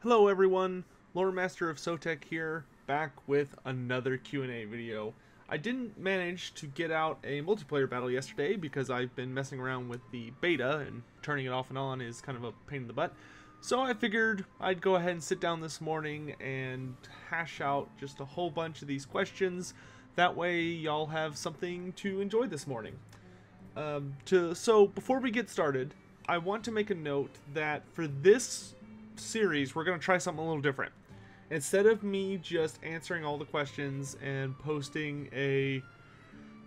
Hello everyone, Loremaster of Sotek here, back with another Q&A video. I didn't manage to get out a multiplayer battle yesterday because I've been messing around with the beta and turning it off and on is kind of a pain in the butt. So I figured I'd go ahead and sit down this morning and hash out just a whole bunch of these questions. That way y'all have something to enjoy this morning. So before we get started, I want to make a note that for this series we're going to try something a little different. Instead of me just answering all the questions and posting a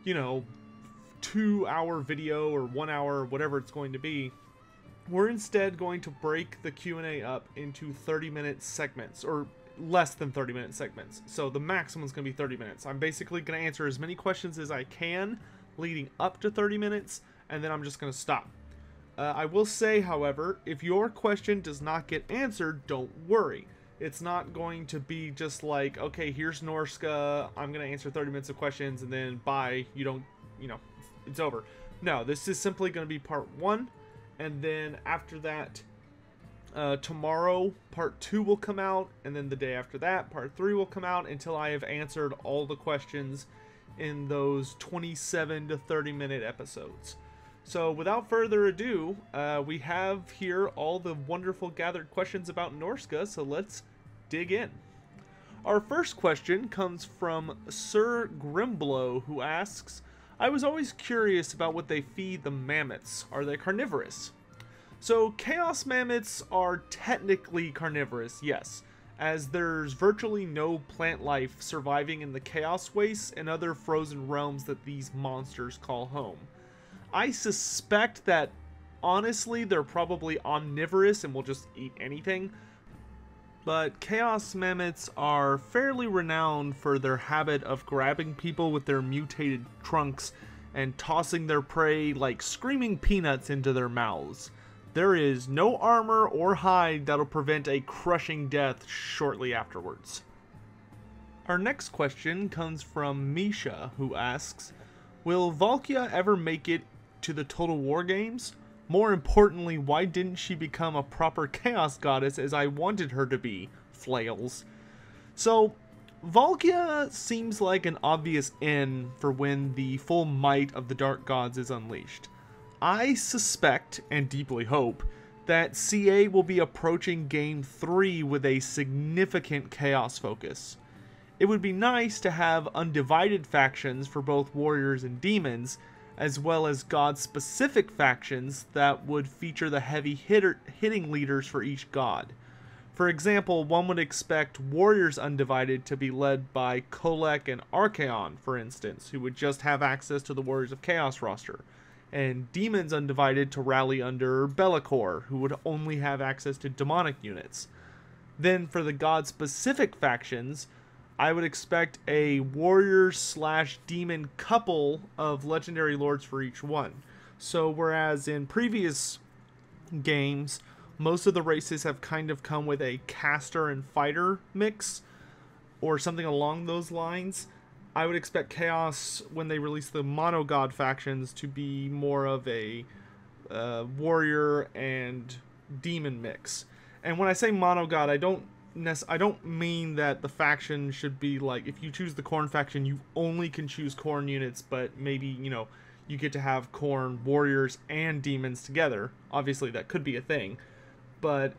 2-hour video or 1 hour, whatever it's going to be, we're instead going to break the Q&A up into 30-minute segments, or less than 30-minute segments. So the maximum is going to be 30 minutes. I'm basically going to answer as many questions as I can leading up to 30 minutes, and then I'm just going to stop. I will say, however, if your question does not get answered, don't worry. It's not going to be just like, okay, here's Norsca, I'm going to answer 30 minutes of questions, and then bye, it's over. No, this is simply going to be part 1, and then after that, tomorrow, part 2 will come out, and then the day after that, part 3 will come out until I have answered all the questions in those 27 to 30-minute episodes. So without further ado, we have here all the wonderful gathered questions about Norsca, so let's dig in. Our first question comes from Sir Grimblow, who asks, I was always curious about what they feed the mammoths. Are they carnivorous? So chaos mammoths are technically carnivorous, yes, as there's virtually no plant life surviving in the chaos wastes and other frozen realms that these monsters call home. I suspect that, honestly, they're probably omnivorous and will just eat anything. But chaos mammoths are fairly renowned for their habit of grabbing people with their mutated trunks and tossing their prey like screaming peanuts into their mouths. There is no armor or hide that'll prevent a crushing death shortly afterwards. Our next question comes from Misha, who asks, will Valkia ever make it to the Total War games? More importantly, why didn't she become a proper chaos goddess as I wanted her to be? Flails. So, Valkia seems like an obvious end for when the full might of the Dark Gods is unleashed. I suspect, and deeply hope, that CA will be approaching Game 3 with a significant chaos focus. It would be nice to have undivided factions for both warriors and demons, as well as god-specific factions that would feature the hitting leaders for each god. For example, one would expect warriors undivided to be led by Kolek and Archaon, for instance, who would just have access to the Warriors of Chaos roster, and demons undivided to rally under Be'lakor, who would only have access to demonic units. Then for the god-specific factions, I would expect a warrior/demon couple of legendary lords for each one. So whereas in previous games, most of the races have kind of come with a caster and fighter mix, or something along those lines, I would expect Chaos, when they release the mono-god factions, to be more of a warrior and demon mix. And when I say mono-god, I don't mean that the faction should be like, if you choose the Khorne faction, you only can choose Khorne units, but maybe, you get to have Khorne warriors and demons together. Obviously, that could be a thing. But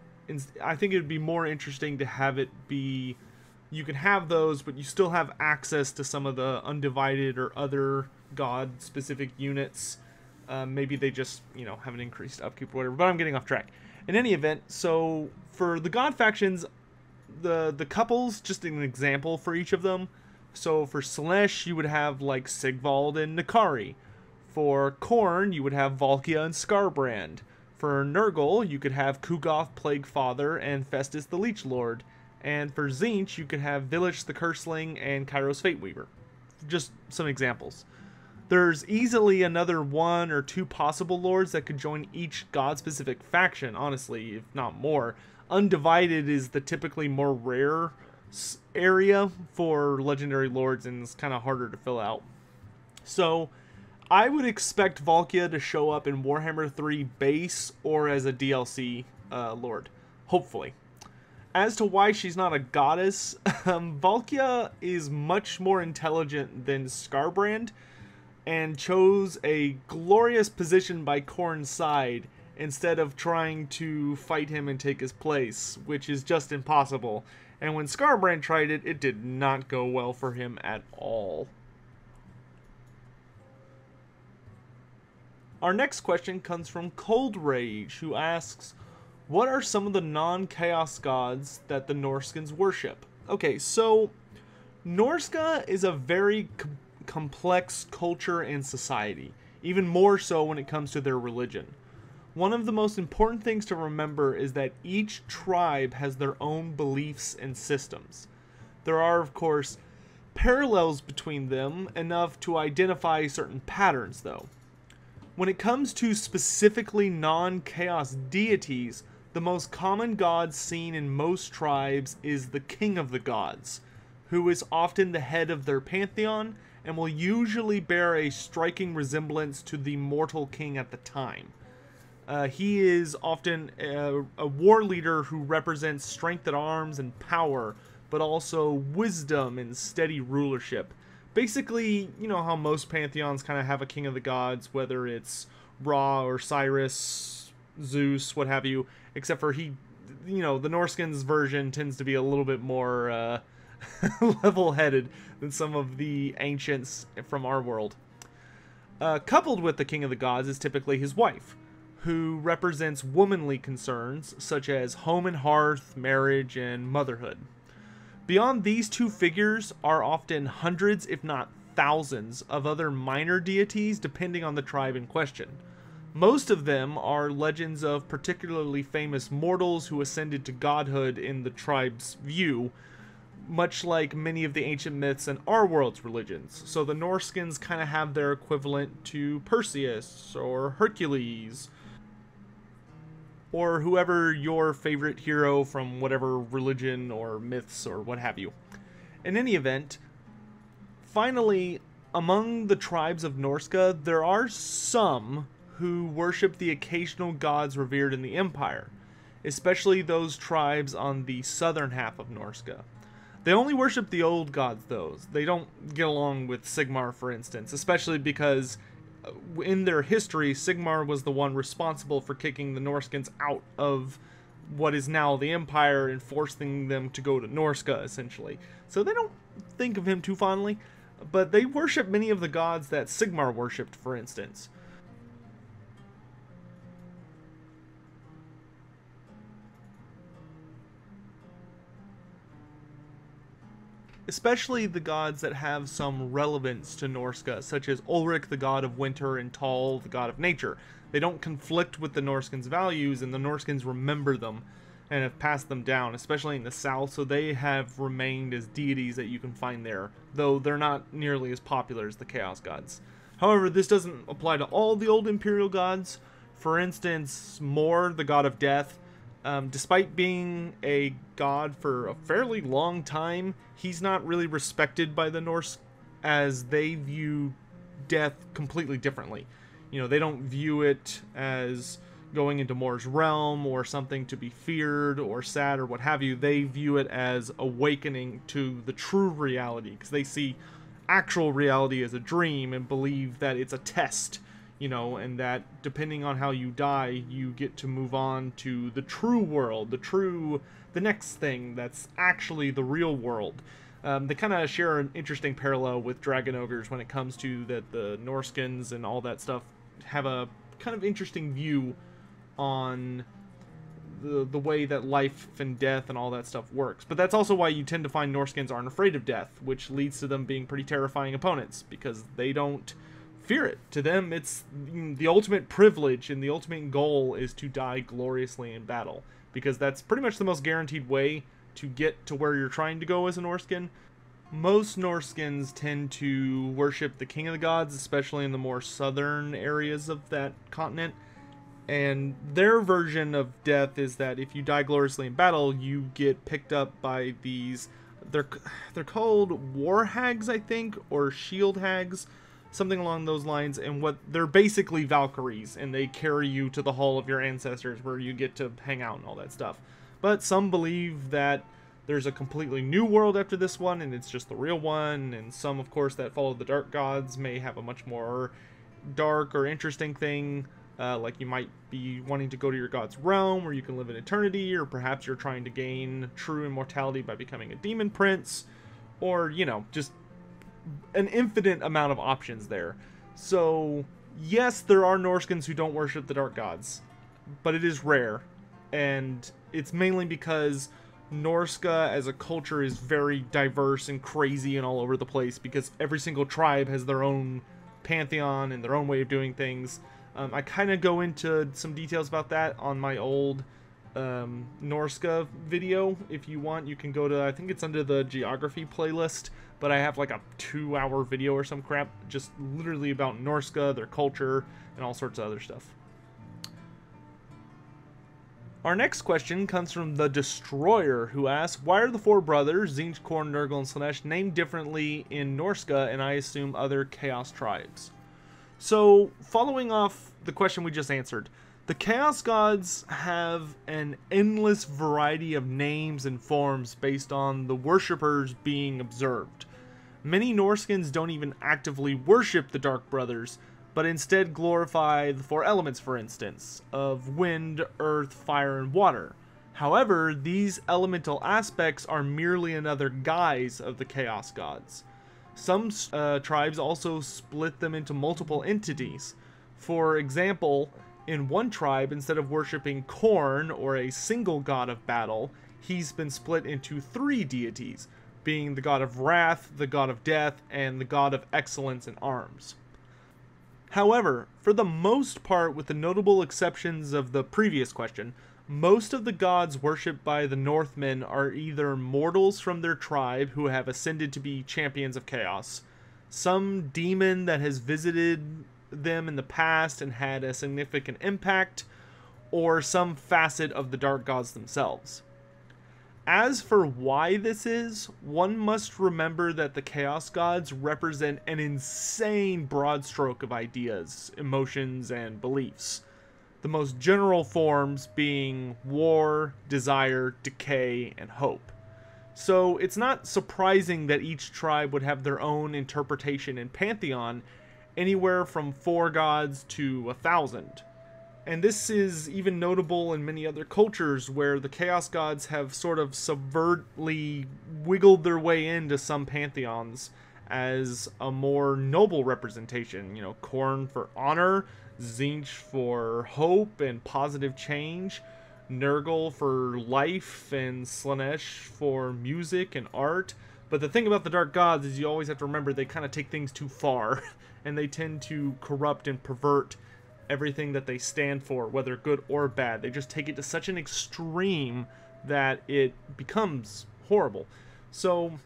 I think it would be more interesting to have it be, you can have those, but you still have access to some of the undivided or other god-specific units. Maybe they just, have an increased upkeep or whatever, but I'm getting off track. In any event, so for the god factions, the couples, just an example for each of them. So for Slaanesh, you would have like Sigvald and Nakari. For Khorne, you would have Valkia and Skarbrand. For Nurgle, you could have Kugoth Plaguefather and Festus the Leech Lord. And for Tzeentch, you could have Village the Curseling and Kairos Fateweaver. Just some examples. There's easily another 1 or 2 possible lords that could join each god-specific faction, honestly, if not more. Undivided is the typically more rare area for legendary lords, and it's kind of harder to fill out. So I would expect Valkia to show up in Warhammer 3 base or as a DLC lord, hopefully. As to why she's not a goddess, Valkia is much more intelligent than Skarbrand, and chose a glorious position by Khorne's side instead of trying to fight him and take his place, which is just impossible. And when Skarbrand tried it, it did not go well for him at all. Our next question comes from Cold Rage, who asks, what are some of the non-chaos gods that the Norskens worship? Okay, so Norsca is a very complex culture and society, even more so when it comes to their religion. One of the most important things to remember is that each tribe has their own beliefs and systems. There are, of course, parallels between them, enough to identify certain patterns, though. When it comes to specifically non-chaos deities, the most common god seen in most tribes is the King of the Gods, who is often the head of their pantheon and will usually bear a striking resemblance to the mortal king at the time. He is often a war leader who represents strength at arms and power, but also wisdom and steady rulership. Basically, you know how most pantheons kind of have a king of the gods, whether it's Ra or Cyrus, Zeus, what have you, except for the Norskens version tends to be a little bit more level-headed than some of the ancients from our world. Coupled with the king of the gods is typically his wife, who represents womanly concerns such as home and hearth, marriage, and motherhood. Beyond these two figures are often hundreds, if not thousands, of other minor deities depending on the tribe in question. Most of them are legends of particularly famous mortals who ascended to godhood in the tribe's view, much like many of the ancient myths and our world's religions. So the Norskens kind of have their equivalent to Perseus or Hercules, or whoever your favorite hero from whatever religion or myths or what have you. In any event, finally, among the tribes of Norsca, there are some who worship the occasional gods revered in the Empire, especially those tribes on the southern half of Norsca. They only worship the old gods, though. They don't get along with Sigmar, for instance, especially because in their history, Sigmar was the one responsible for kicking the Norskens out of what is now the Empire and forcing them to go to Norsca, essentially. So they don't think of him too fondly, but they worship many of the gods that Sigmar worshipped, for instance. Especially the gods that have some relevance to Norsca, such as Ulrich, the god of winter, and Tal, the god of nature. They don't conflict with the Norskens' values, and the Norskens remember them and have passed them down, especially in the south, so they have remained as deities that you can find there, though they're not nearly as popular as the Chaos gods. However, this doesn't apply to all the old Imperial gods. For instance, Mor, the god of death, despite being a god for a fairly long time, he's not really respected by the Norse, as they view death completely differently. You know, they don't view it as going into Mor's realm or something to be feared or sad or what have you. They view it as awakening to the true reality, because they see actual reality as a dream and believe that it's a test, you know, and that depending on how you die, you get to move on to the true world, the next thing that's actually the real world. They kind of share an interesting parallel with dragon ogres when it comes to that the Norskens and all that stuff have a kind of interesting view on the way that life and death and all that stuff works. But that's also why you tend to find Norskens aren't afraid of death, which leads to them being pretty terrifying opponents, because they don't fear it. To them, it's the ultimate privilege and the ultimate goal is to die gloriously in battle, because that's pretty much the most guaranteed way to get to where you're trying to go as a Norsken. Most Norskens tend to worship the King of the Gods, especially in the more southern areas of that continent. And their version of death is that if you die gloriously in battle, you get picked up by these, they're called war hags, I think, or shield hags, something along those lines. And what they're basically Valkyries, and they carry you to the hall of your ancestors where you get to hang out and all that stuff. But some believe that there's a completely new world after this one, and it's just the real one. And some, of course, that follow the dark gods may have a much more dark or interesting thing. Like you might be wanting to go to your god's realm where you can live in eternity, or perhaps you're trying to gain true immortality by becoming a demon prince, or, you know, just an infinite amount of options there. So, yes, there are Norskans who don't worship the dark gods, but it is rare, and it's mainly because Norsca as a culture is very diverse and crazy and all over the place, because every single tribe has their own pantheon and their own way of doing things. I kind of go into some details about that on my old Norsca video. If you want, you can go to, I think it's under the geography playlist, but I have like a 2-hour video or some crap just literally about Norsca, their culture, and all sorts of other stuff. Our next question comes from the Destroyer, who asks, why are the four brothers, Tzeentch, Khorne, Nurgle, and Slaanesh, named differently in Norsca and I assume other Chaos tribes? So, following off the question we just answered, the Chaos Gods have an endless variety of names and forms based on the worshippers being observed. Many Norskans don't even actively worship the Dark Brothers, but instead glorify the four elements, for instance, of wind, earth, fire, and water. However, these elemental aspects are merely another guise of the Chaos Gods. Some tribes also split them into multiple entities. For example, in one tribe, instead of worshipping Khorne, or a single god of battle, he's been split into 3 deities, being the god of wrath, the god of death, and the god of excellence in arms. However, for the most part, with the notable exceptions of the previous question, most of the gods worshipped by the Northmen are either mortals from their tribe who have ascended to be champions of chaos, some demon that has visited them in the past and had a significant impact, or some facet of the dark gods themselves. As for why this is, one must remember that the Chaos Gods represent an insane broad stroke of ideas, emotions, and beliefs. The most general forms being war, desire, decay, and hope. So it's not surprising that each tribe would have their own interpretation and pantheon, anywhere from 4 gods to 1,000. And this is even notable in many other cultures where the Chaos Gods have sort of subvertly wiggled their way into some pantheons as a more noble representation. You know, Khorne for honor, Tzeentch for hope and positive change, Nurgle for life, and Slaanesh for music and art. But the thing about the Dark Gods is you always have to remember they kind of take things too far, and they tend to corrupt and pervert everything that they stand for, whether good or bad. They just take it to such an extreme that it becomes horrible. So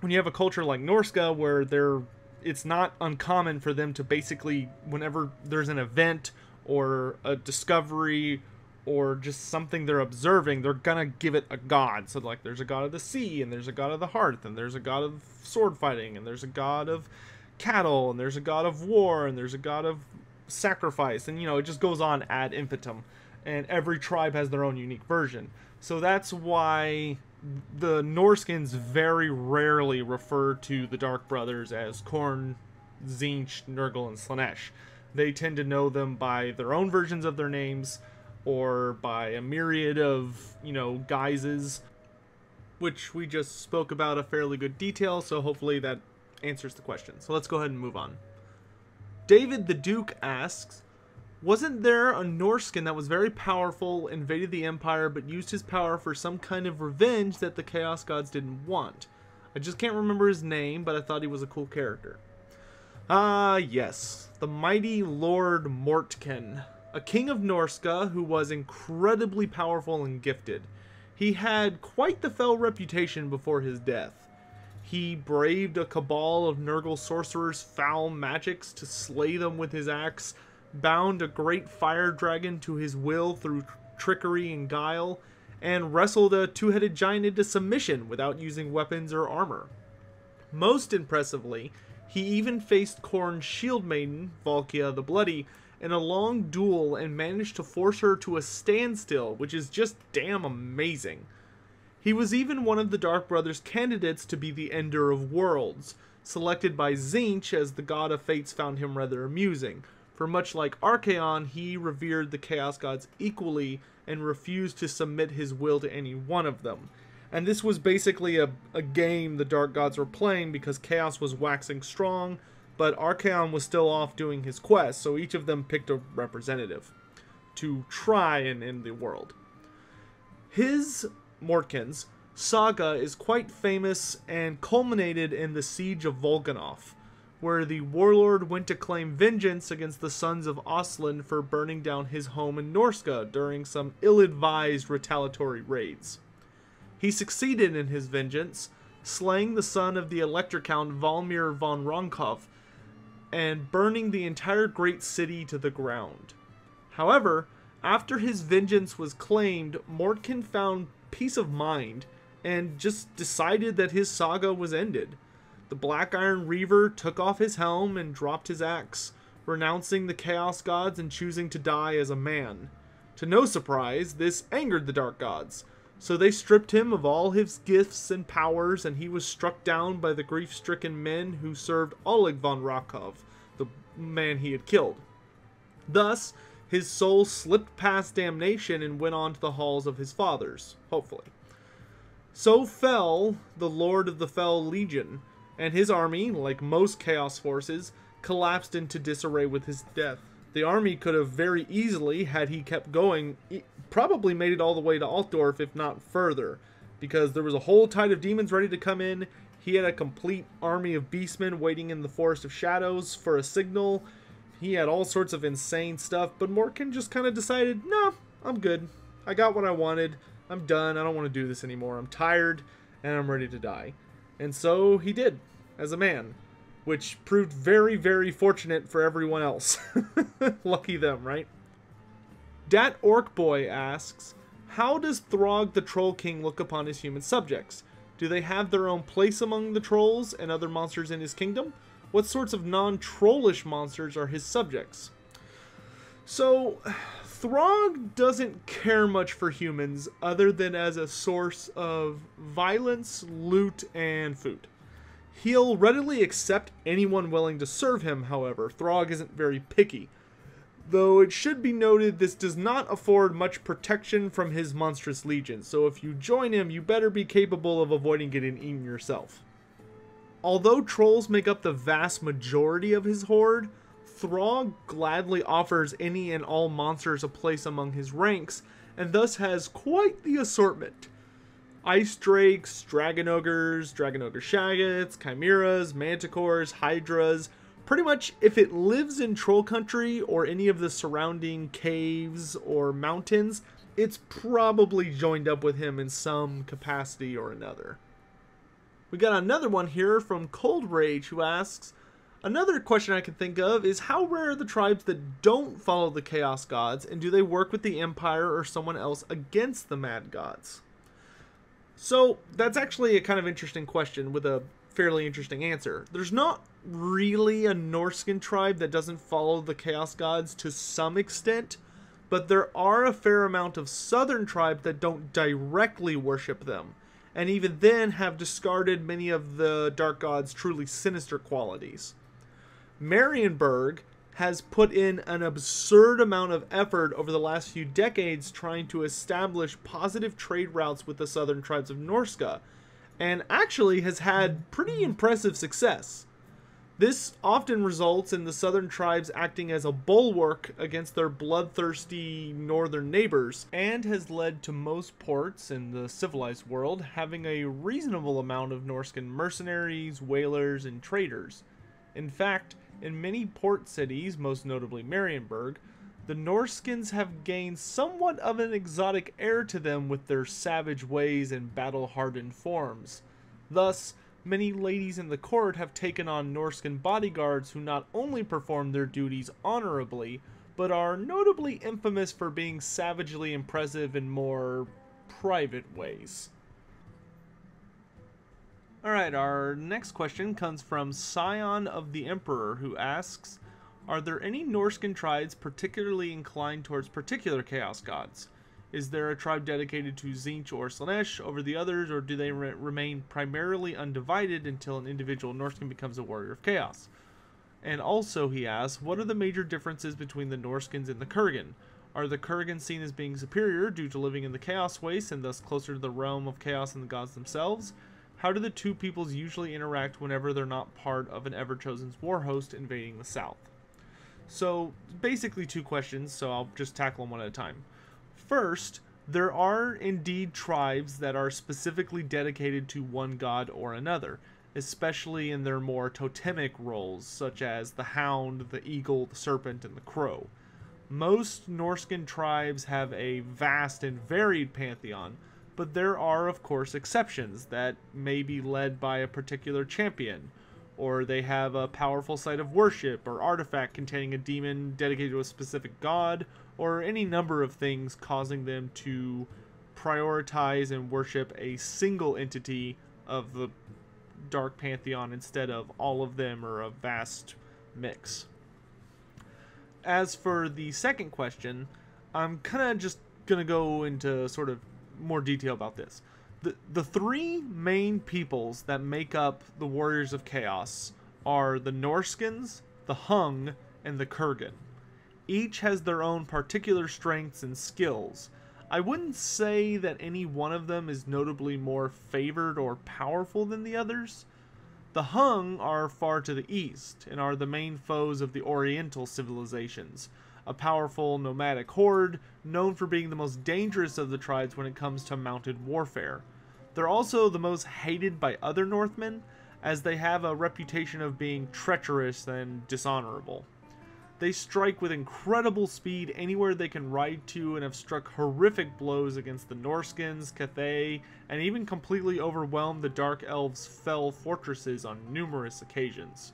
when you have a culture like Norsca where it's not uncommon for them to basically, whenever there's an event or a discovery or just something they're observing, they're gonna give it a god. So like there's a god of the sea, and there's a god of the hearth, and there's a god of sword fighting, and there's a god of cattle, and there's a god of war, and there's a god of sacrifice, and you know, it just goes on ad infinitum, and every tribe has their own unique version. So that's why the Norskans very rarely refer to the Dark Brothers as Khorne, Tzeentch, Nurgle, and Slaanesh. They tend to know them by their own versions of their names, or by a myriad of, you know, guises, which we just spoke about a fairly good detail, so hopefully that answers the question. So let's go ahead and move on. David the Duke asks, wasn't there a Norscan that was very powerful, invaded the Empire, but used his power for some kind of revenge that the Chaos Gods didn't want? I just can't remember his name, but I thought he was a cool character. Yes. The mighty Lord Mortken, a king of Norsca who was incredibly powerful and gifted. He had quite the fell reputation before his death. He braved a cabal of Nurgle sorcerers' foul magics to slay them with his axe, bound a great fire dragon to his will through trickery and guile, and wrestled a 2-headed giant into submission without using weapons or armor. Most impressively, he even faced Khorne's shield maiden, Valkia the Bloody, in a long duel and managed to force her to a standstill, which is just damn amazing. He was even one of the Dark Brothers' candidates to be the Ender of Worlds, selected by Tzeentch as the God of Fates found him rather amusing, for much like Archaon, he revered the Chaos Gods equally and refused to submit his will to any one of them. And this was basically a game the Dark Gods were playing because Chaos was waxing strong, but Archaon was still off doing his quest, so each of them picked a representative to try and end the world. His, Mortkin's, saga is quite famous and culminated in the Siege of Volganov, where the warlord went to claim vengeance against the sons of Aslan for burning down his home in Norsca during some ill-advised retaliatory raids. He succeeded in his vengeance, slaying the son of the Elector Count Valmir von Ronkov and burning the entire great city to the ground. However, after his vengeance was claimed, Mortkin found peace of mind and just decided that his saga was ended. The Black Iron Reaver took off his helm and dropped his axe, renouncing the Chaos Gods and choosing to die as a man. To no surprise, this angered the Dark Gods, so they stripped him of all his gifts and powers, and he was struck down by the grief-stricken men who served Oleg von Rakov, the man he had killed. Thus, his soul slipped past damnation and went on to the halls of his fathers, hopefully. So fell the Lord of the Fell Legion, and his army, like most Chaos forces, collapsed into disarray with his death. The army could have very easily, had he kept going, probably made it all the way to Altdorf, if not further, because there was a whole tide of demons ready to come in. He had a complete army of beastmen waiting in the Forest of Shadows for a signal. He had all sorts of insane stuff, but Mortkin just kind of decided, no, I'm good. I got what I wanted. I'm done. I don't want to do this anymore. I'm tired, and I'm ready to die. And so he did, as a man, which proved very, very fortunate for everyone else. Lucky them, right? Dat Orcboy asks, how does Throg the Troll King look upon his human subjects? Do they have their own place among the trolls and other monsters in his kingdom? What sorts of non-trollish monsters are his subjects? So, Throg doesn't care much for humans other than as a source of violence, loot, and food. He'll readily accept anyone willing to serve him, however. Throg isn't very picky. Though it should be noted this does not afford much protection from his monstrous legion, so if you join him, you better be capable of avoiding getting eaten yourself. Although trolls make up the vast majority of his horde, Throg gladly offers any and all monsters a place among his ranks, and thus has quite the assortment. Ice drakes, dragon ogres, shaggots, chimeras, manticores, hydras. Pretty much if it lives in troll country or any of the surrounding caves or mountains, it's probably joined up with him in some capacity or another. We got another one here from Cold Rage who asks, another question I can think of is how rare are the tribes that don't follow the Chaos Gods, and do they work with the Empire or someone else against the Mad Gods? So that's actually a kind of interesting question with a fairly interesting answer. There's not really a Norscan tribe that doesn't follow the Chaos Gods to some extent, but there are a fair amount of southern tribes that don't directly worship them, and even then have discarded many of the Dark Gods' truly sinister qualities. Marienburg has put in an absurd amount of effort over the last few decades trying to establish positive trade routes with the southern tribes of Norsca, and actually has had pretty impressive success. This often results in the southern tribes acting as a bulwark against their bloodthirsty northern neighbors, and has led to most ports in the civilized world having a reasonable amount of Norscan mercenaries, whalers, and traders. In fact, in many port cities, most notably Marienburg, the Norskins have gained somewhat of an exotic air to them with their savage ways and battle-hardened forms. Thus, many ladies in the court have taken on Norscan bodyguards who not only perform their duties honorably, but are notably infamous for being savagely impressive in more private ways. Alright, our next question comes from Scion of the Emperor, who asks, Are there any Norscan tribes particularly inclined towards particular chaos gods? Is there a tribe dedicated to Tzeentch or Slaanesh over the others, or do they remain primarily undivided until an individual Norscan becomes a warrior of chaos? And also, he asks, what are the major differences between the Norskins and the Kurgan? Are the Kurgan seen as being superior due to living in the Chaos Waste and thus closer to the realm of chaos than the gods themselves? How do the two peoples usually interact whenever they're not part of an Everchosen's war host invading the south? So, basically 2 questions, so I'll just tackle them one at a time. First, there are indeed tribes that are specifically dedicated to one god or another, especially in their more totemic roles, such as the hound, the eagle, the serpent, and the crow. Most Norscan tribes have a vast and varied pantheon, but there are of course exceptions that may be led by a particular champion, or they have a powerful site of worship or artifact containing a demon dedicated to a specific god, or any number of things causing them to prioritize and worship a single entity of the Dark Pantheon instead of all of them, or a vast mix. As for the second question, I'm kind of just going to go into sort of more detail about this. The 3 main peoples that make up the Warriors of Chaos are the Norskins, the Hung, and the Kurgan. Each has their own particular strengths and skills. I wouldn't say that any one of them is notably more favored or powerful than the others. The Hung are far to the east, and are the main foes of the Oriental civilizations, a powerful nomadic horde known for being the most dangerous of the tribes when it comes to mounted warfare. They're also the most hated by other Northmen, as they have a reputation of being treacherous and dishonorable. They strike with incredible speed anywhere they can ride to, and have struck horrific blows against the Norskins, Cathay, and even completely overwhelmed the Dark Elves' fell fortresses on numerous occasions.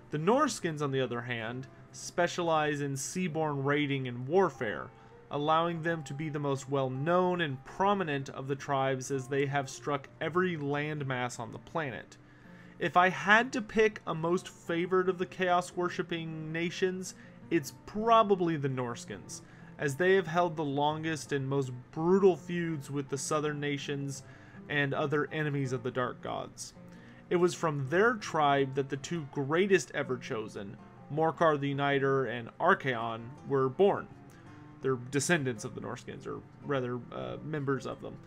The Norskins, on the other hand, specialize in seaborne raiding and warfare, allowing them to be the most well-known and prominent of the tribes, as they have struck every landmass on the planet. If I had to pick a most favored of the chaos-worshipping nations, it's probably the Norskins, as they have held the longest and most brutal feuds with the southern nations and other enemies of the Dark Gods. It was from their tribe that the 2 greatest ever chosen, Morkar the Uniter and Archaon, were born. They're descendants of the Norskins, or rather, members of them.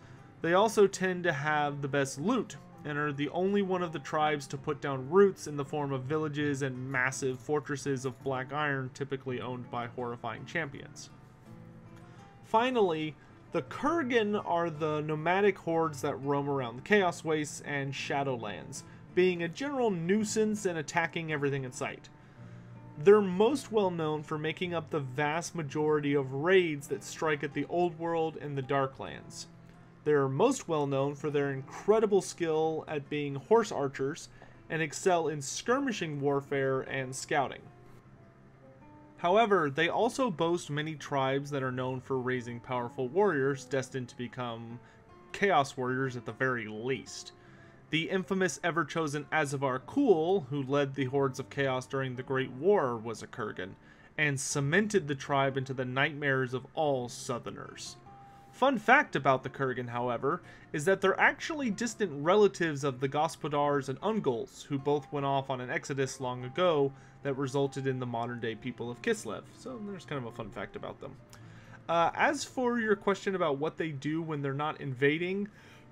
They also tend to have the best loot, and are the only one of the tribes to put down roots in the form of villages and massive fortresses of black iron typically owned by horrifying champions. Finally, the Kurgan are the nomadic hordes that roam around the Chaos Wastes and Shadowlands, being a general nuisance and attacking everything in sight. They're most well known for making up the vast majority of raids that strike at the Old World and the Darklands. They're most well known for their incredible skill at being horse archers, and excel in skirmishing warfare and scouting. However, they also boast many tribes that are known for raising powerful warriors destined to become chaos warriors at the very least. The infamous ever-chosen Azavar Kul, who led the hordes of chaos during the Great War, was a Kurgan, and cemented the tribe into the nightmares of all Southerners. Fun fact about the Kurgan, however, is that they're actually distant relatives of the Gospodars and Ungol's, who both went off on an exodus long ago that resulted in the modern-day people of Kislev. So there's kind of a fun fact about them. As for your question about what they do when they're not invading,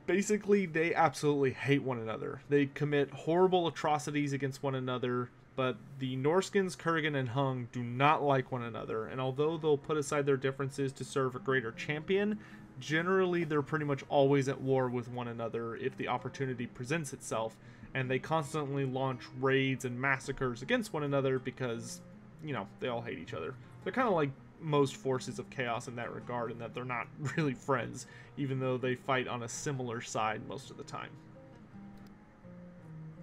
basically they absolutely hate one another. They commit horrible atrocities against one another, but the Norskins, Kurgan, and Hung do not like one another, and although they'll put aside their differences to serve a greater champion, generally they're pretty much always at war with one another if the opportunity presents itself, and they constantly launch raids and massacres against one another because, you know, they all hate each other. They're kind of like most forces of chaos in that regard, in that they're not really friends, even though they fight on a similar side most of the time.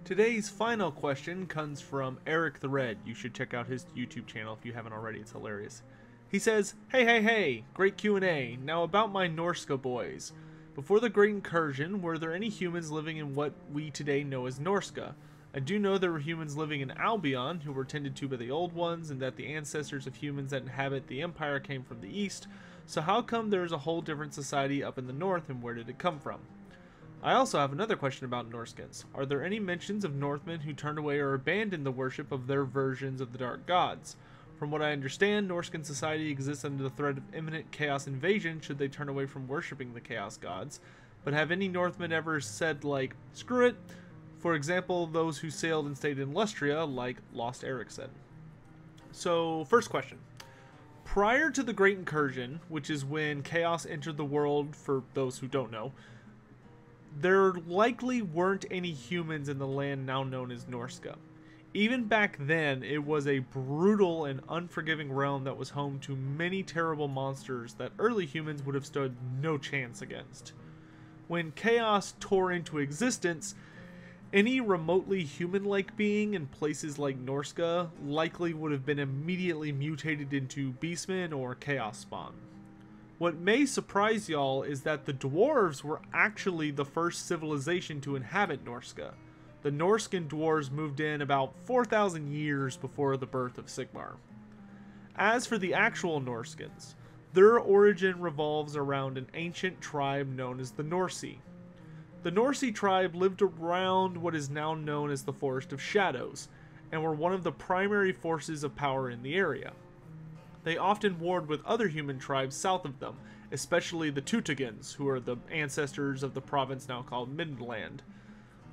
Today's final question comes from Eric the Red. You should check out his YouTube channel if you haven't already, it's hilarious. He says, hey, great Q&A. Now about my Norska boys. Before the Great Incursion, were there any humans living in what we today know as Norsca? I do know there were humans living in Albion who were tended to by the Old Ones, and that the ancestors of humans that inhabit the Empire came from the East, so how come there's a whole different society up in the North, and where did it come from? I also have another question about Norskins. Are there any mentions of Northmen who turned away or abandoned the worship of their versions of the Dark Gods? From what I understand, Norscan society exists under the threat of imminent chaos invasion should they turn away from worshipping the Chaos Gods, but have any Northmen ever said, like, screw it? For example, those who sailed and stayed in Lustria, like Lost Ericsson. So, first question. Prior to the Great Incursion, which is when chaos entered the world, for those who don't know, there likely weren't any humans in the land now known as Norsca. Even back then, it was a brutal and unforgiving realm that was home to many terrible monsters that early humans would have stood no chance against. When chaos tore into existence, any remotely human-like being in places like Norsca likely would have been immediately mutated into beastmen or chaos spawn. What may surprise y'all is that the dwarves were actually the first civilization to inhabit Norsca. The Norscan dwarves moved in about 4,000 years before the birth of Sigmar. As for the actual Norskans, their origin revolves around an ancient tribe known as the Norse. The Norse tribe lived around what is now known as the Forest of Shadows, and were one of the primary forces of power in the area. They often warred with other human tribes south of them, especially the Teutogans, who are the ancestors of the province now called Midland.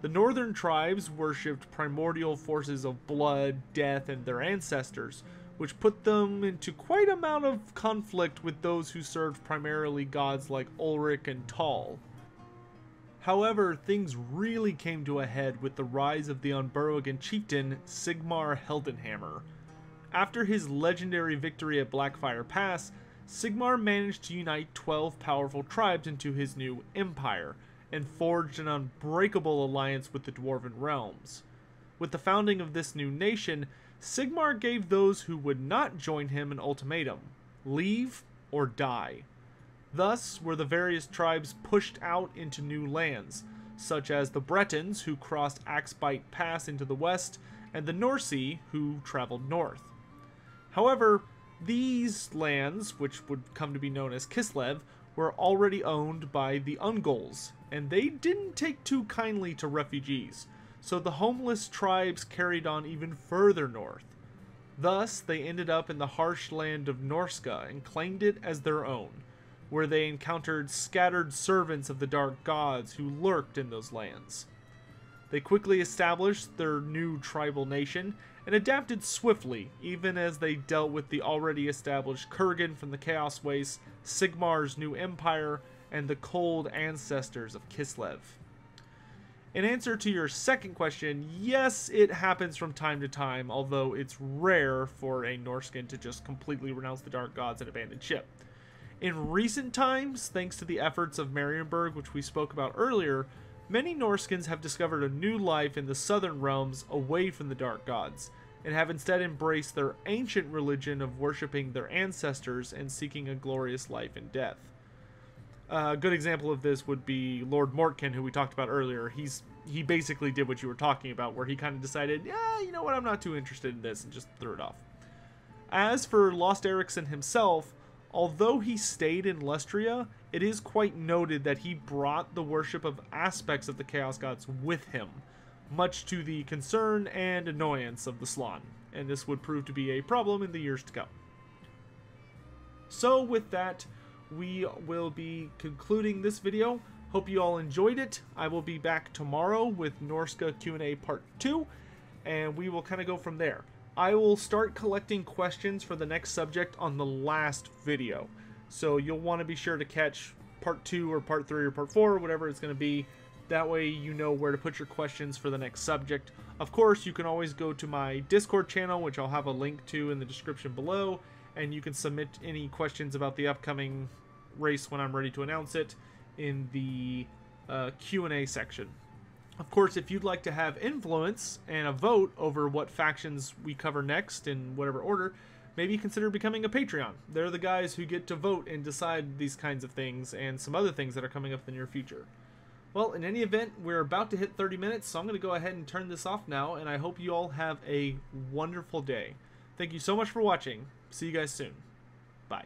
The northern tribes worshipped primordial forces of blood, death, and their ancestors, which put them into quite an amount of conflict with those who served primarily gods like Ulrich and Tal. However, things really came to a head with the rise of the Unburwagan chieftain Sigmar Heldenhammer. After his legendary victory at Blackfire Pass, Sigmar managed to unite 12 powerful tribes into his new empire, and forged an unbreakable alliance with the Dwarven realms. With the founding of this new nation, Sigmar gave those who would not join him an ultimatum: leave or die. Thus were the various tribes pushed out into new lands, such as the Bretons, who crossed Axbite Pass into the west, and the Norse, who traveled north. However, these lands, which would come to be known as Kislev, were already owned by the Ungolls, and they didn't take too kindly to refugees, so the homeless tribes carried on even further north. Thus, they ended up in the harsh land of Norsca and claimed it as their own, where they encountered scattered servants of the Dark Gods who lurked in those lands. They quickly established their new tribal nation and adapted swiftly, even as they dealt with the already established Kurgan from the Chaos Wastes, Sigmar's new empire, and the cold ancestors of Kislev. In answer to your second question, yes, it happens from time to time, although it's rare for a Norscan to just completely renounce the Dark Gods and abandon ship. In recent times, thanks to the efforts of Marienburg, which we spoke about earlier, many Norskans have discovered a new life in the southern realms away from the Dark Gods, and have instead embraced their ancient religion of worshipping their ancestors and seeking a glorious life in death. A good example of this would be Lord Mortkin, who we talked about earlier. He basically did what you were talking about, where he kind of decided, yeah, you know what, I'm not too interested in this, and just threw it off. As for Lost Ericsson himself, although he stayed in Lustria, it is quite noted that he brought the worship of aspects of the Chaos Gods with him, much to the concern and annoyance of the Slann, and this would prove to be a problem in the years to come. So with that, we will be concluding this video. Hope you all enjoyed it. I will be back tomorrow with Norsca Q&A Part 2, and we will kind of go from there. I will start collecting questions for the next subject on the last video. So you'll want to be sure to catch Part 2 or Part 3 or Part 4 or whatever it's going to be. That way you know where to put your questions for the next subject. Of course, you can always go to my Discord channel, which I'll have a link to in the description below, and you can submit any questions about the upcoming race when I'm ready to announce it in the Q&A section. Of course, if you'd like to have influence and a vote over what factions we cover next in whatever order, maybe consider becoming a Patreon. They're the guys who get to vote and decide these kinds of things and some other things that are coming up in the near future. Well, in any event, we're about to hit 30 minutes, so I'm going to go ahead and turn this off now, and I hope you all have a wonderful day. Thank you so much for watching. See you guys soon. Bye.